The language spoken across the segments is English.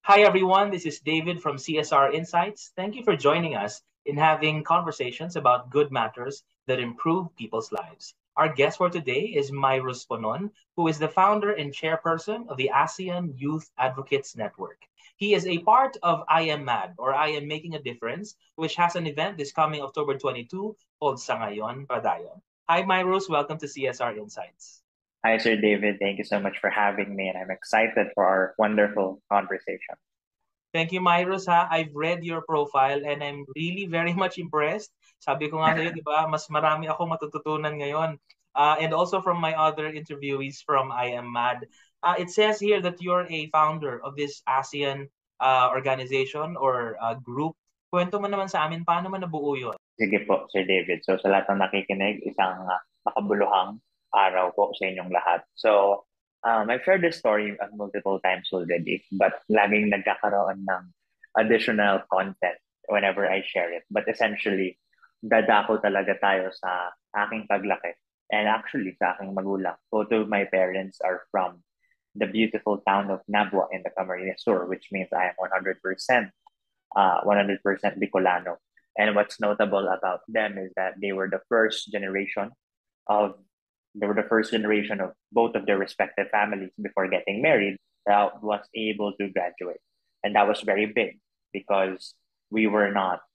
Hi, everyone. This is David from CSR Insights. Thank you for joining us in having conversations about good matters that improve people's lives. Our guest for today is Myrus Ponon, who is the founder and chairperson of the ASEAN Youth Advocates Network. He is a part of m.a.d, or I Am Making a Difference, which has an event this coming October 22 called sa Ngayon, Padayon. Hi, Myrus. Welcome to CSR Insights. Hi, Sir David. Thank you so much for having me, and I'm excited for our wonderful conversation. Thank you, Myros, ha. I've read your profile and I'm really very much impressed. Sabi ko nga sa'yo, di ba, mas marami ako matututunan ngayon. And also from my other interviewees from I Am Mad. It says here that you're a founder of this ASEAN organization or group. Kwento mo naman sa amin, paano man nabuo yun? Sige po, Sir David. So sa lahat ng nakikinig, isang makabuluhang araw po sa inyong lahat. So I've shared this story multiple times already, but laging nagkakaroon ng additional content whenever I share it. But essentially, dadako talaga tayo sa aking paglaki. And actually, sa aking magulang. Both of my parents are from the beautiful town of Nabua in the Camarines Sur, which means I am 100% Bicolano. And what's notable about them is that of they were the first generation of both of their respective families before getting married that was able to graduate. And that was very big because we were not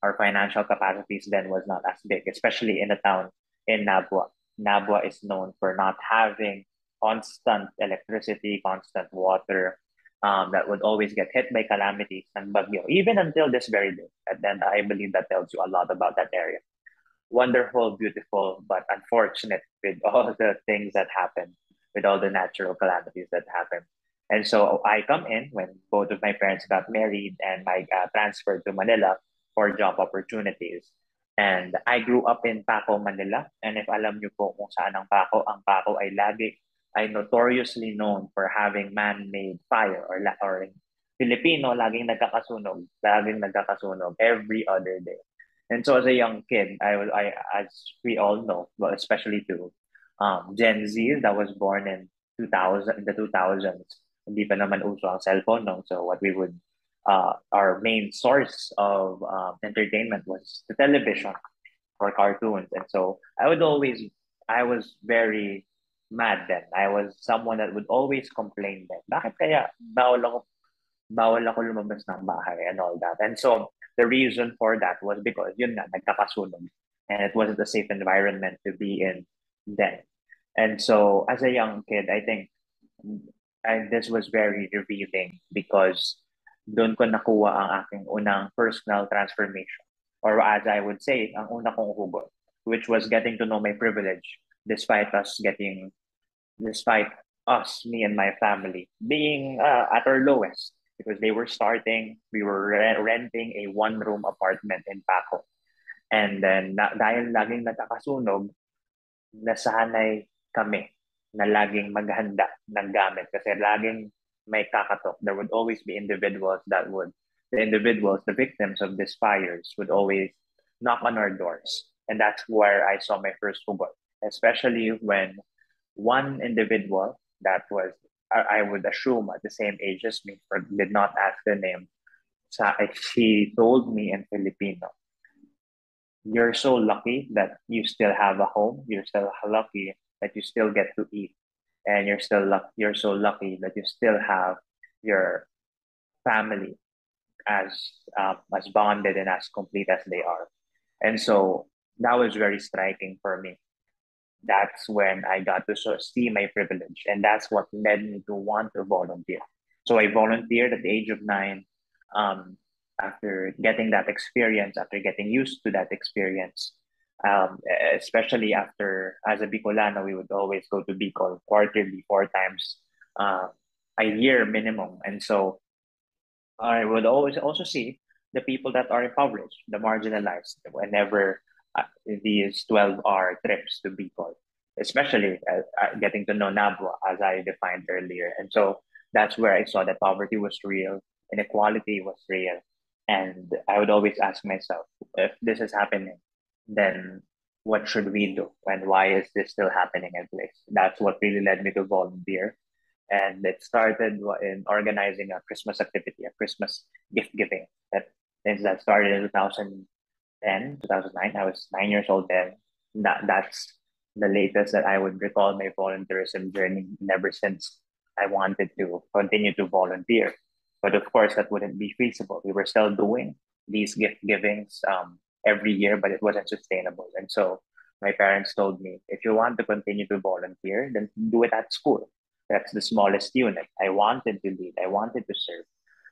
our financial capacities then was not as big, especially in a town in Nabua. Nabua is known for not having constant electricity, constant water, that would always get hit by calamities and bagyo, even until this very day. And then I believe that tells you a lot about that area. Wonderful, beautiful, but unfortunate with all the things that happen, with all the natural calamities that happen. And so I come in when both of my parents got married and I got transferred to Manila for job opportunities. And I grew up in Paco, Manila. And if alam niyo po kung saan ang Paco ay notoriously known for having man-made fire or in Filipino, laging nagkakasunog every other day. And so as a young kid, as we all know, well, especially to Gen Z that was born in 2000, in the 2000s, hindi pa naman uso ang cellphone, no? So what we would, our main source of entertainment was the television or cartoons. And so I was very mad then. I was someone that would always complain then. Bakit kaya bawal ako lumabas ng bahay and all that. And so the reason for that was because yun nga, nagkakasunog. And it wasn't a safe environment to be in then. And so as a young kid, I think this was very revealing because doon ko nakuha ang aking unang personal transformation. Or as I would say, ang una kong hugot, which was getting to know my privilege despite us, me and my family, being at our lowest because we were renting a one-room apartment in Paco. And then, dahil laging nagkakasunog, nasanay kami na laging maghanda ng gamit kasi laging may kakatok. There would always be the victims of these fires would always knock on our doors. And that's where I saw my first hugot, especially when one individual that was, I would assume at the same age as me, but did not ask the name, she told me in Filipino, you're so lucky that you still have a home. You're still lucky that you still get to eat. And you're so lucky that you still have your family as bonded and as complete as they are. And so that was very striking for me. That's when I got to sort of see my privilege. And that's what led me to want to volunteer. So I volunteered at the age of 9. Um, After getting that experience, after getting used to that experience, especially after, as a Bicolano, we would always go to Bicol quarterly, 4 times uh, a year minimum. And so I would always also see the people that are impoverished, the marginalized, whenever these 12-hour trips to Bicol, especially getting to know Nabua, as I defined earlier. And so that's where I saw that poverty was real, inequality was real. And I would always ask myself, if this is happening, then what should we do? And why is this still happening at least? That's what really led me to volunteer. And it started in organizing a Christmas activity, a Christmas gift giving. That started in 2010, 2009. I was 9 years old then. That's the latest that I would recall my volunteerism journey. And ever since, I wanted to continue to volunteer. But of course, that wouldn't be feasible. We were still doing these gift givings every year, but it wasn't sustainable. And so my parents told me, if you want to continue to volunteer, then do it at school. That's the smallest unit. I wanted to lead, I wanted to serve.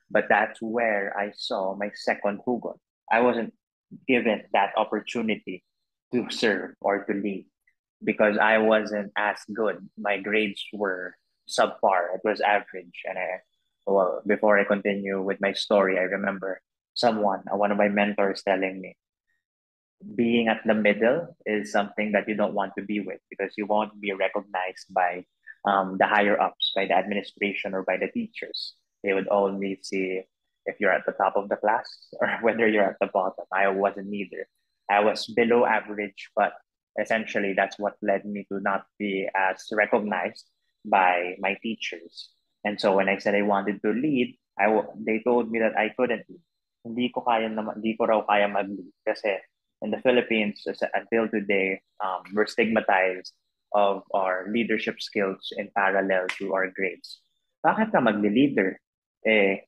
But that's where I saw my second hugot. I wasn't given that opportunity to serve or to lead because I wasn't as good. My grades were subpar. It was average. Well, before I continue with my story, I remember one of my mentors telling me, being at the middle is something that you don't want to be with because you won't be recognized by the higher ups, by the administration, or by the teachers. They would only see if you're at the top of the class or whether you're at the bottom. I wasn't neither. I was below average, but essentially that's what led me to not be as recognized by my teachers. And so when I said I wanted to lead, they told me that I couldn't lead. Hindi ko raw kaya mag-lead kasi in the Philippines, until today, we're stigmatized of our leadership skills in parallel to our grades. Bakit ka magli-leader? Eh,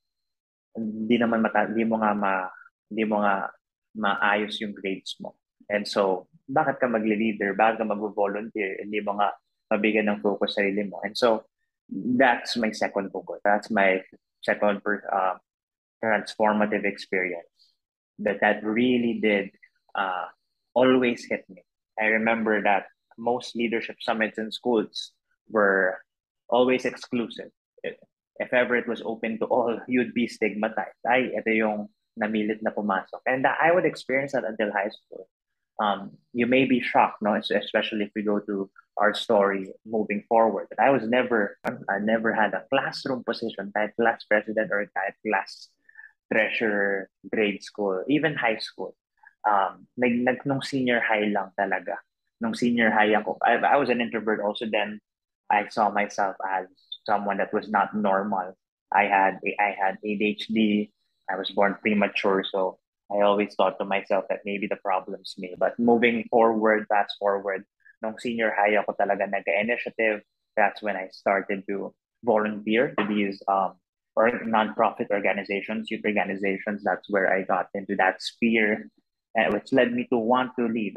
hindi mo nga hindi mo nga maayos yung grades mo. And so, bakit ka magli-leader? Bakit ka mag-volunteer? Hindi mo nga mabigyan ng focus sa sarili mo. And so, that's my second focus. That's my second transformative experience that really did uh, always hit me. I remember that most leadership summits in schools were always exclusive. If ever it was open to all, you'd be stigmatized. Ay, ito yung namilit na pumasok. And I would experience that until high school. You may be shocked, no? Especially if we go to our story moving forward. But I never had a classroom position, type class president or type class treasurer, grade school, even high school. Nung senior high lang talaga. Nung senior high ako, I was an introvert also then. I saw myself as someone that was not normal. I had ADHD. I was born premature, so I always thought to myself that maybe the problem's me. But moving forward, fast forward, nung senior high ako talaga nag-initiative. That's when I started to volunteer to these or nonprofit organizations, youth organizations. That's where I got into that sphere, which led me to want to lead.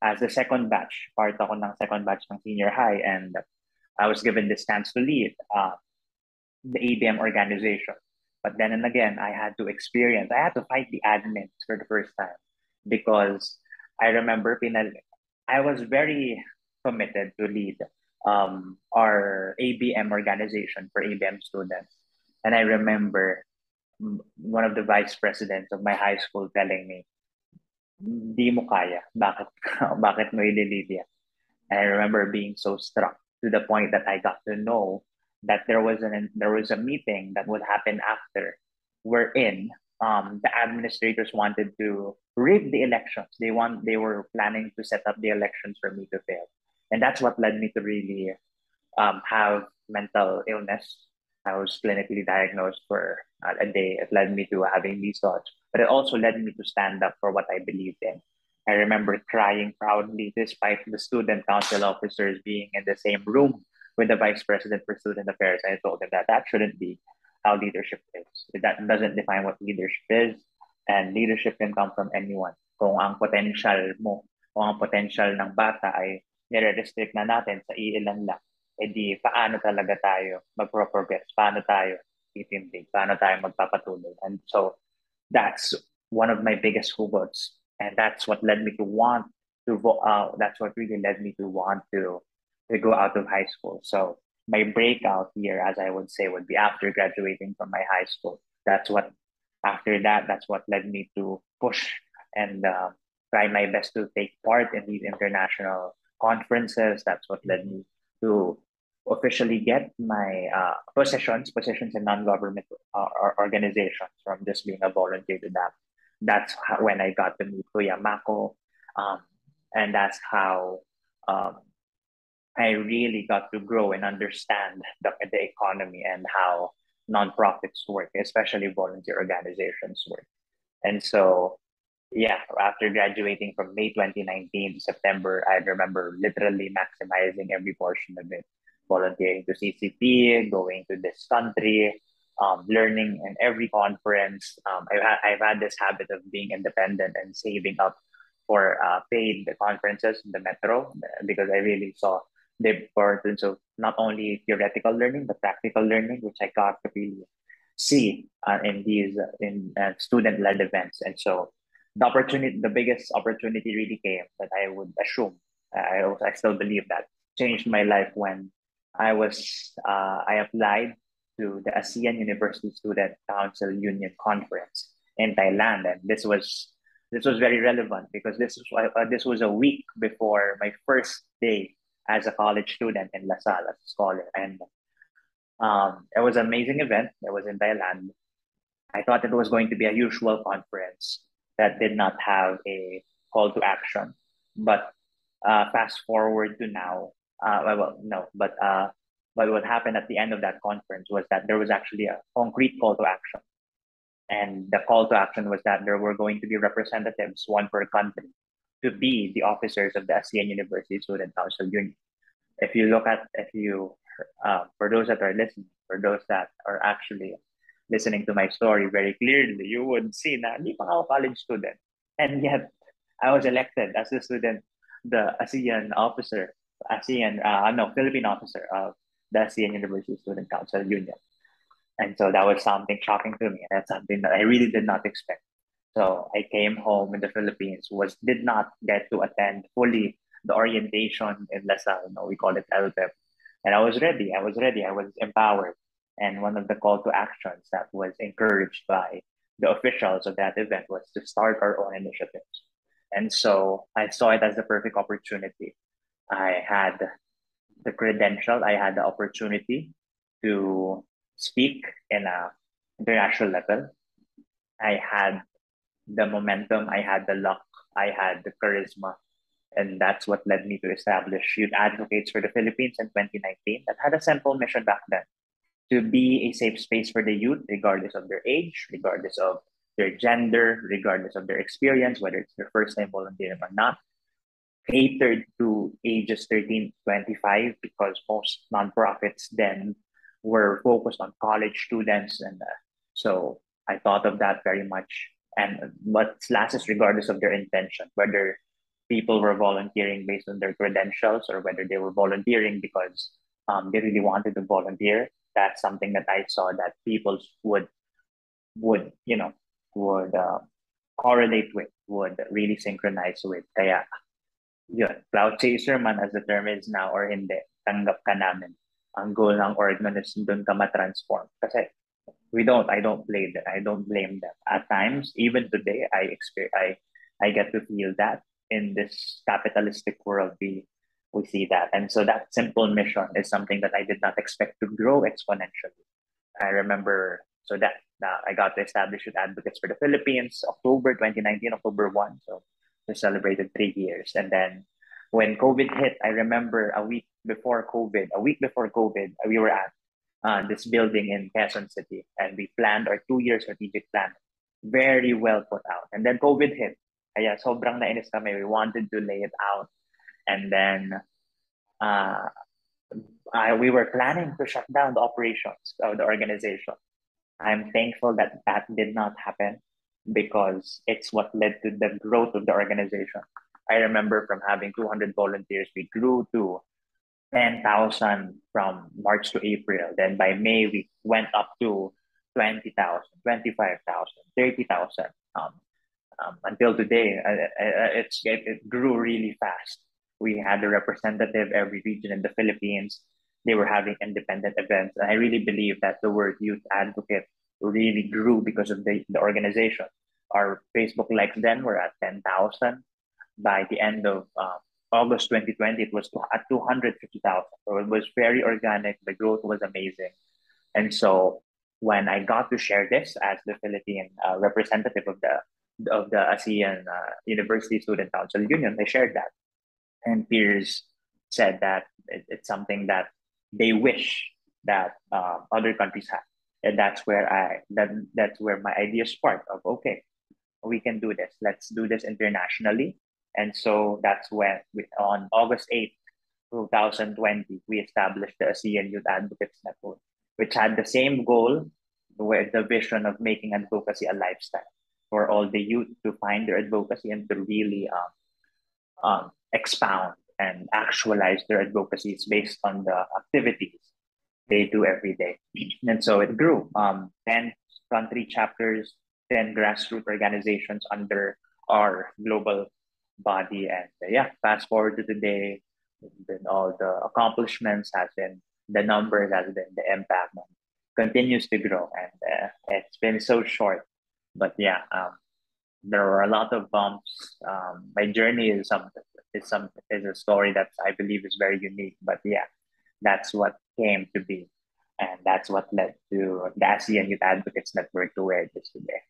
As the second batch, part ako ng second batch ng senior high, and I was given this chance to lead the ABM organization. But then and again, I had to fight the admins for the first time because I remember I was very committed to lead our ABM organization for ABM students. And I remember one of the vice presidents of my high school telling me, di mo kaya. Bakit, bakit mo ililid yan? And I remember being so struck to the point that I got to know that there was a meeting that would happen after wherein the administrators wanted to rig the elections. They were planning to set up the elections for me to fail. And that's what led me to really have mental illness. I was clinically diagnosed for a day. It led me to having these thoughts, but it also led me to stand up for what I believed in. I remember crying proudly despite the student council officers being in the same room with the vice president for student affairs. I told them that that shouldn't be how leadership is. That doesn't define what leadership is. And leadership can come from anyone. Kung ang potential mo, kung ang potential ng bata ay nire-restrict na natin sa iilan lang, edi paano talaga tayo magpro-progress? Paano tayo titindig? Paano tayo magpapatuloy? And so that's one of my biggest hugots. And that's what led me to want that's what really led me to want to go out of high school. So my breakout year, as I would say, would be after graduating from my high school. That's what led me to push and try my best to take part in these international conferences. That's what led me to officially get my positions in non-government organizations from just being a volunteer to that. That's when I got to meet Kuya Mako, um, and that's how um, I really got to grow and understand the economy and how nonprofits work, especially volunteer organizations work. And so, yeah, after graduating from May 2019 to September, I remember literally maximizing every portion of it. Volunteering to CCP, going to this country, learning in every conference. I've had this habit of being independent and saving up for paid conferences in the metro because I really saw the importance of not only theoretical learning, but practical learning, which I got to really see in these in student-led events. And so the biggest opportunity really came that I would assume, I still believe that changed my life when I applied to the ASEAN University Student Council Union Conference in Thailand, and this was very relevant because this was a week before my first day as a college student in LaSalle as a scholar, and it was an amazing event. It was in Thailand. I thought it was going to be a usual conference that did not have a call to action. But fast forward to now, no, but what happened at the end of that conference was that there was actually a concrete call to action. And the call to action was that there were going to be representatives, one per country, to be the officers of the ASEAN University Student Council Union. If you For those that are listening, for those that are actually listening to my story very clearly, you would see na hindi pa ako college student. And yet, I was elected as the ASEAN officer, no, Philippine officer of the ASEAN University Student Council Union. And so that was something shocking to me. That's something that I really did not expect. So I came home in the Philippines, did not get to attend fully the orientation in LaSalle. We call it LPEP. And I was ready. I was ready. I was empowered. And one of the call to actions that was encouraged by the officials of that event was to start our own initiatives. And so I saw it as the perfect opportunity. I had the credential, I had the opportunity to speak in a international level. I had the momentum, I had the luck, I had the charisma. And that's what led me to establish Youth Advocates for the Philippines in 2019 that had a simple mission back then to be a safe space for the youth, regardless of their age, regardless of their gender, regardless of their experience, whether it's their first time volunteering or not, catered to ages 13 to 25 because most nonprofits then were focused on college students. And so I thought of that very much. And but classes, regardless of their intention, whether people were volunteering based on their credentials or whether they were volunteering because they really wanted to volunteer, that's something that I saw that people would would correlate with, would really synchronize with. Kaya yun, cloud chaser man as the term is now or hindi, tanggap ka namin. Ang goal ng org nun is doon ka ma-transform. Kasi I don't blame them. At times, even today, I get to feel that in this capitalistic world, we see that. And so that simple mission is something that I did not expect to grow exponentially. I remember so that I got to establish with Advocates for the Philippines, October 2019, October 1. So we celebrated 3 years. And then when COVID hit, I remember a week before COVID, we were at this building in Quezon City and we planned our 2 year strategic plan. Very well put out. And then COVID hit. Kaya sobrang nainis kami. We wanted to lay it out. And then uh, we were planning to shut down the operations of the organization. I'm thankful that that did not happen because it's what led to the growth of the organization. I remember from having 200 volunteers, we grew to 10,000 from March to April. Then by May, we went up to 20,000, 25,000, 30,000. Until today, it grew really fast. We had a representative every region in the Philippines. They were having independent events. And I really believe that the word youth advocate really grew because of the organization. Our Facebook likes then were at 10,000. By the end of August 2020, it was at 250,000. So it was very organic. The growth was amazing. And so when I got to share this as the Philippine representative of the ASEAN University Student Council Union, I shared that. And peers said that it's something that they wish that other countries have. And that's where my idea sparked of, okay, we can do this. Let's do this internationally. And so that's when on August 8th, 2020, we established the ASEAN Youth Advocates Network, which had the same goal with the vision of making advocacy a lifestyle for all the youth to find their advocacy and to really expound and actualize their advocacies based on the activities they do every day. And so it grew. 10 country chapters, 10 grassroots organizations under our global body. And yeah, fast forward to today, then all the accomplishments has been, the numbers has been, the impact continues to grow. And it's been so short. But yeah, there were a lot of bumps. My journey is a story that I believe is very unique. But yeah, that's what came to be, and that's what led to the ASEAN Youth Advocates Network to where it is today.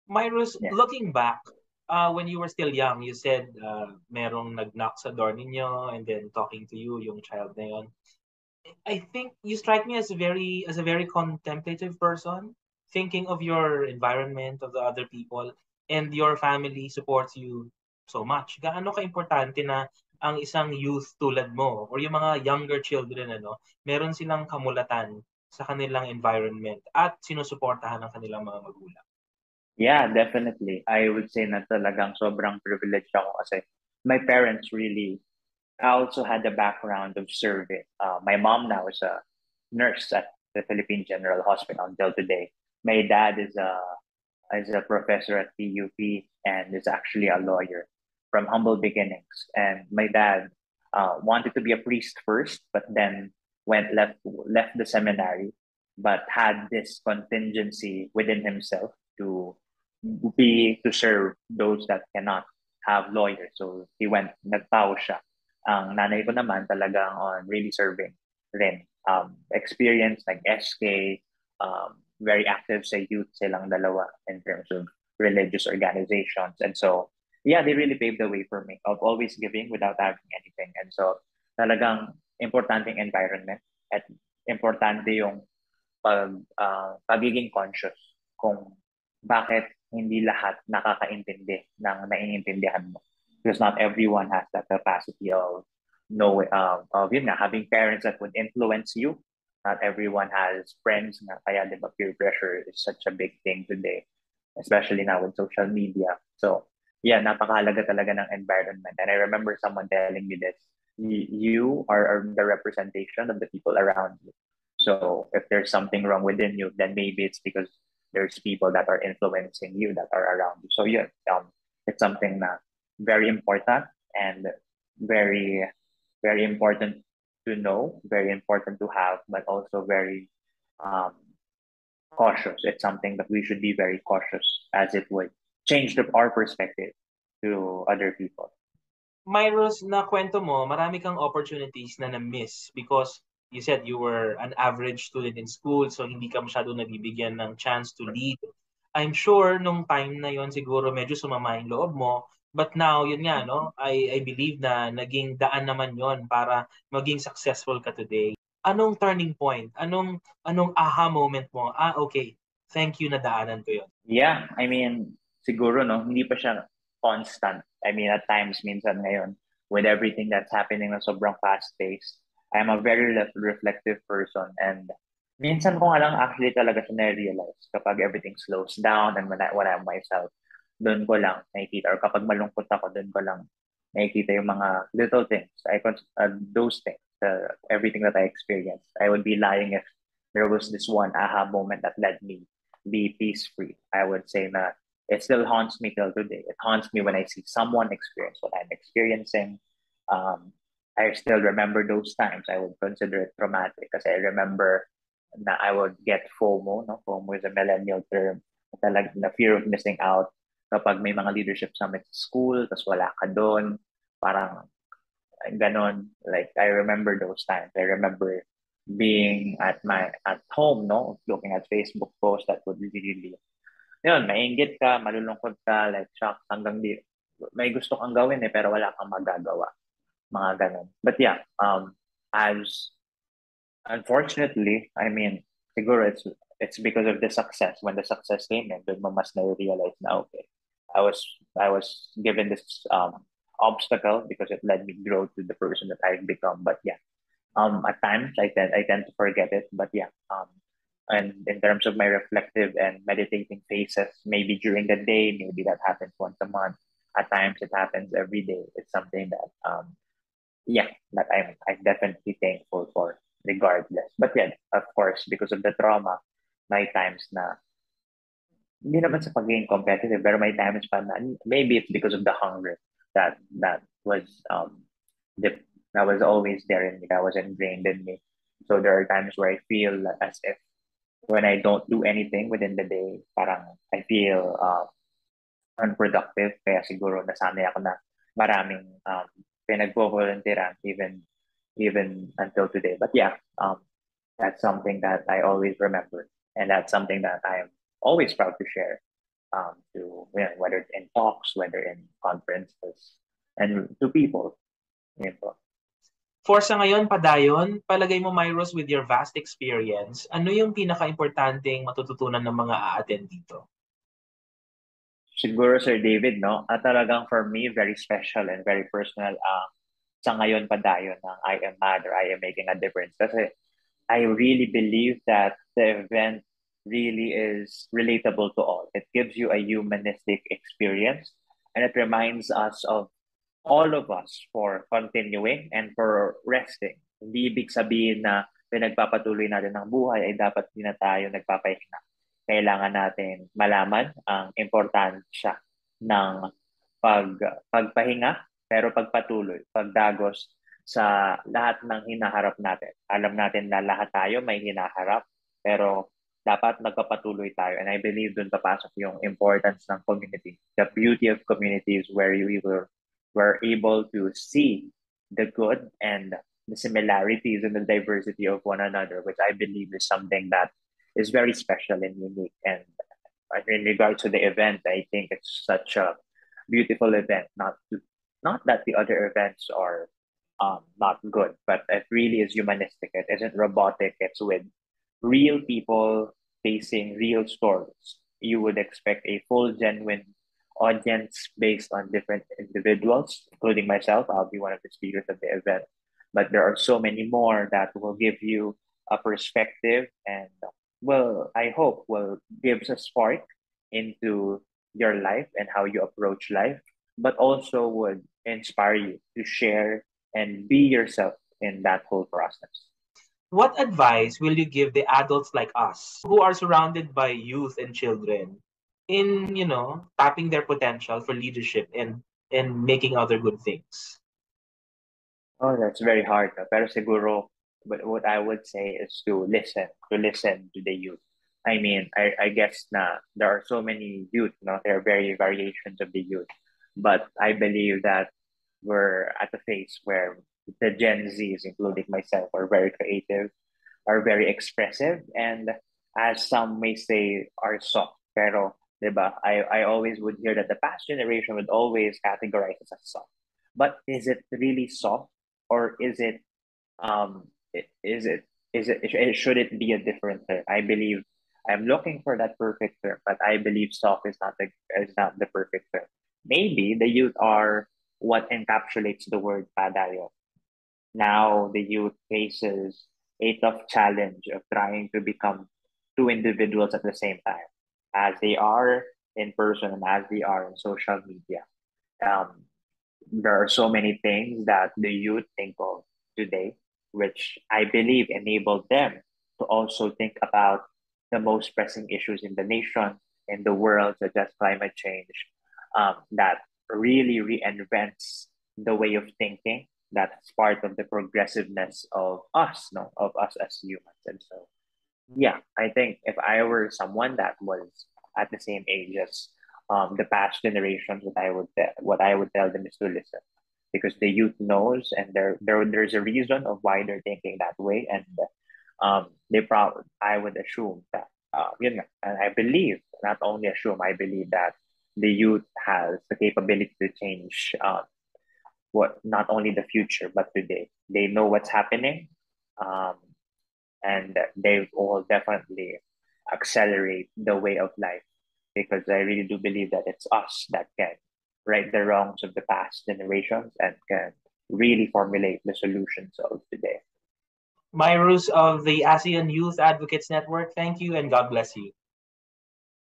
Myros, Yeah, looking back, when you were still young, you said merong nag-knock sa door ninyo and then talking to you, yung child na yon. I think you strike me as a very contemplative person, thinking of your environment, of the other people, and your family supports you so much. Gaano ka-importante na ang isang youth tulad mo or yung mga younger children meron silang kamulatan sa kanilang environment at sinusuportahan ng kanilang mga magulang. yeah, definitely. I would say na talagang sobrang privileged ako kasi my parents really, I also had the background of serving. My mom now is a nurse at the Philippine General Hospital until today. My dad is a professor at PUP and is actually a lawyer from humble beginnings. And my dad wanted to be a priest first, but then left the seminary, but had this contingency within himself to to serve those that cannot have lawyers. So he went nagpao siya. Ang nanay ko naman talagang on really serving rin. Experience like SK, very active sa youth silang dalawa in terms of religious organizations. And so, yeah, they really paved the way for me of always giving without having anything. And so, talagang importanteng environment at importante yung pagiging conscious kung bakit hindi lahat nakakaintindi ng naiintindihan mo. Because not everyone has that capacity of yun nga, having parents that would influence you. Not everyone has friends nga, kaya di ba peer pressure is such a big thing today, especially now with social media. So yeah, napakahalaga talaga ng environment. And I remember someone telling me this, you are the representation of the people around you. So if there's something wrong within you, then maybe it's because there's people that are influencing you that are around you. So yeah, it's something that very important and very very important to know, very important to have, but also very um, cautious. It's something that we should be very cautious as it would change our perspective to other people. Myros, na kwento mo, marami kang opportunities na na-miss because you said you were an average student in school so hindi ka masyado nabibigyan ng chance to lead. I'm sure nung time na yon siguro medyo sumama yung loob mo. But now, yun nga, no? I believe na naging daan naman yon para maging successful ka today. Anong turning point? Anong aha moment mo? Ah, okay. Thank you na daanan ko yon. Yeah, I mean, siguro no, hindi pa siya constant. I mean, at times, minsan ngayon, with everything that's happening na sobrang fast-paced, I'm a very reflective person and minsan ko nga lang actually talaga siya na-realize kapag everything slows down and when I'm myself, doon ko lang nakikita or kapag malungkot ako, doon ko lang nakikita yung mga little things. Those things, everything that I experienced. I would be lying if there was this one aha moment that led me be peace free. I would say that it still haunts me till today. It haunts me when I see someone experience what I'm experiencing. Um, I still remember those times. I would consider it traumatic because I remember that I would get FOMO. No? FOMO is a millennial term. Talag, the fear of missing out. Kapag may mga leadership summit sa school, tapos wala ka doon, parang ganon. Like, I remember those times. I remember being at home, no, looking at Facebook posts that would really, yun, mainggit ka, malulungkot ka, like, shock, hanggang di, may gusto kang gawin pero wala kang magagawa. mga ganun. But yeah, as unfortunately, I mean, siguro it's because of the success. When the success came in, dun mo mas na-realize na okay, I was given this obstacle because it led me grow to the person that I've become. But yeah, at times I tend to forget it. But yeah, and in terms of my reflective and meditating phases, maybe during the day, maybe that happens once a month. At times it happens every day. It's something that yeah, that I'm definitely thankful for regardless. But yeah, of course, because of the trauma, may times na hindi naman sa pagiging competitive, pero may times pa na maybe it's because of the hunger that was the, that was always there in me, that was ingrained in me. So there are times where I feel as if when I don't do anything within the day, parang I feel unproductive. Kaya siguro nasanay ako na maraming pinagpo-volunteeran even until today. But yeah, that's something that I always remember, and that's something that I am always proud to share. To whether it's in talks, whether in conferences, and to people. Yun po. For sa ngayon, padayon, palagay mo, Myros, with your vast experience, ano yung pinaka-importanting matututunan ng mga a-attend dito? Siguro Sir David, no? At talagang for me, very special and very personal sa ngayon padayon ng I am mad or I am making a difference. Kasi I really believe that the event really is relatable to all. It gives you a humanistic experience and it reminds us of all of us for continuing and for resting. Hindi ibig sabihin na pinagpapatuloy natin ng buhay ay dapat din na tayo nagpapahinga. Kailangan natin malaman ang importansya ng pag pagpahinga pero pagpatuloy, pagdagos sa lahat ng hinaharap natin. Alam natin na lahat tayo may hinaharap pero dapat nagpapatuloy tayo. And I believe dun papasok yung importance ng community. The beauty of communities where we were able to see the good and the similarities and the diversity of one another, which I believe is something that is very special and unique. And in regards to the event, I think it's such a beautiful event. Not that the other events are not good, but it really is humanistic. It isn't robotic. It's with real people facing real stories. You would expect a full, genuine audience based on different individuals, including myself. I'll be one of the speakers of the event. But there are so many more that will give you a perspective and, well, I hope will gives a spark into your life and how you approach life, but also would inspire you to share and be yourself in that whole process. What advice will you give the adults like us who are surrounded by youth and children in, tapping their potential for leadership and making other good things? Oh, that's very hard. No? Pero siguro, but what I would say is to listen to the youth. I mean, I guess na there are so many youth, no? There are very variations of the youth. But I believe that we're at a phase where the Gen Zs, including myself, are very creative, are very expressive, and as some may say, are soft. Pero, diba, I always would hear that the past generation would always categorize us as soft. But is it really soft, or is it um i- is it should it be a different term? I believe I'm looking for that perfect term, but I believe soft is not the perfect term. Maybe the youth are what encapsulates the word padayo. Now the youth faces a tough challenge of trying to become two individuals at the same time, as they are in person and as they are in social media. Um, there are so many things that the youth think of today, which I believe enabled them to also think about the most pressing issues in the nation, in the world, such as climate change, that really reinvents the way of thinking. That's part of the progressiveness of us, no, of us as humans. And so, yeah, I think if I were someone that was at the same age as the past generations, what I would tell them is to listen, because the youth knows, and there's a reason of why they're thinking that way, and they probably I would assume that and I believe, not only assume, I believe that the youth has the capability to change what not only the future but today. They know what's happening, um, and they will definitely accelerate the way of life, because I really do believe that it's us that can right the wrongs of the past generations and can really formulate the solutions of today. Myrus of the ASEAN Youth Advocates Network, thank you and God bless you.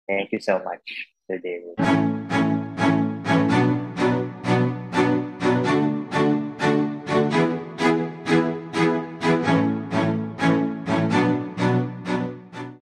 Thank you so much, Sir David.